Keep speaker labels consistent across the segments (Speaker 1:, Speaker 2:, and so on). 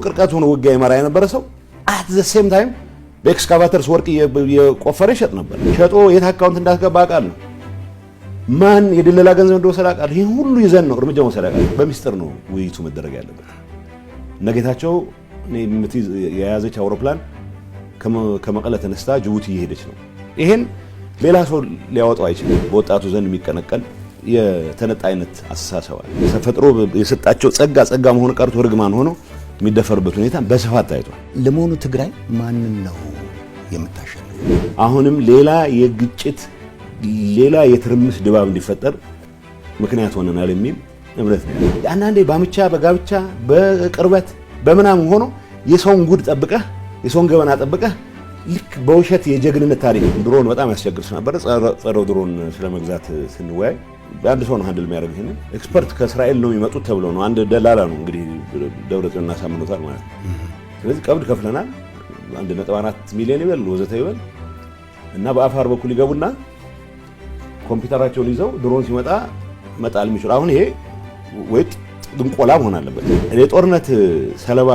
Speaker 1: በሩቅ ርቀት ሆኖ ውጊያ ይመራ የነበረ ሰው at the same time በኤክስካቫተርስ ወርቅ የቆፈረ ይሸጥ ነበር። ሸጦ የት አካውንት እንዳስገባ አውቃለሁ። ማን የድለላ ገንዘብ እንደወሰደ አውቃለሁ። ይሄን ሁሉ ይዘን ነው እርምጃ መውሰድ አውቃለሁ። በሚስጥር ነው ውይይቱ መደረግ ያለበት። ነገታቸው የያዘች አውሮፕላን ከመቀለ ተነስታ ጅቡቲ እየሄደች ነው። ይሄን ሌላ ሰው ሊያወጣው አይችልም። በወጣቱ ዘንድ የሚቀነቀን የተነጣይነት አስተሳሰብ አለ። ተፈጥሮ የሰጣቸው ጸጋ መሆኑ ቀርቶ ርግማን ሆኖ የሚደፈርበት ሁኔታ በስፋት ታይቷል።
Speaker 2: ለመሆኑ ትግራይ ማንን ነው የምታሸንፈው?
Speaker 1: አሁንም ሌላ የግጭት ሌላ የትርምስ ድባብ እንዲፈጠር ምክንያት ሆነናል የሚል እምነት ነው። አንዳንዴ ባምቻ በጋብቻ በቅርበት በምናም ሆኖ የሰውን ጉድ ጠብቀህ የሰውን ገበና ጠብቀህ ልክ በውሸት የጀግንነት ታሪክ ድሮን በጣም ያስቸግር ነበር። ጸረ ድሮን ስለመግዛት ስንወያይ አንድ ሰው ነው ሃንድል የሚያደርግ ይሄን ኤክስፐርት ከእስራኤል ነው የሚመጡት ተብሎ ነው። አንድ ደላላ ነው እንግዲህ ደብረጽዮን እናሳምኑታል ማለት ነው። ስለዚህ ቀብድ ከፍለናል 1.4 ሚሊዮን ይበል ወዘተ ይበል እና በአፋር በኩል ይገቡና ኮምፒውተራቸውን ይዘው ድሮን ሲመጣ መጣል የሚችሉ አሁን ይሄ ወይ ጥንቆላ መሆን አለበት። የጦርነት ሰለባ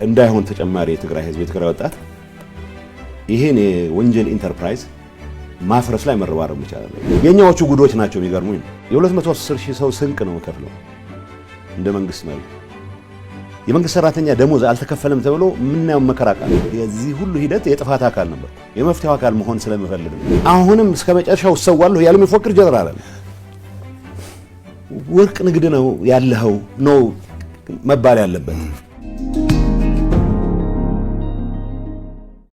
Speaker 1: እንዳይሆን ተጨማሪ የትግራይ ህዝብ የትግራይ ወጣት ይሄን የወንጀል ኢንተርፕራይዝ ማፍረስ ላይ መረባረብ ይችላል። የኛዎቹ ጉዶች ናቸው የሚገርሙኝ። የ210,000 ሰው ስንቅ ነው ከፍለው እንደ መንግስት ማለት የመንግስት ሰራተኛ ደሞዝ አልተከፈለም ተብሎ ምናየው መከራቃል። የዚህ ሁሉ ሂደት የጥፋት አካል ነበር። የመፍትሄው አካል መሆን ስለምፈልግ ነው። አሁንም እስከ መጨረሻው ሰዋለሁ ያለ የሚፎክር ጀነራል አለ። ወርቅ ንግድ ነው ያለው ነው መባል ያለበት።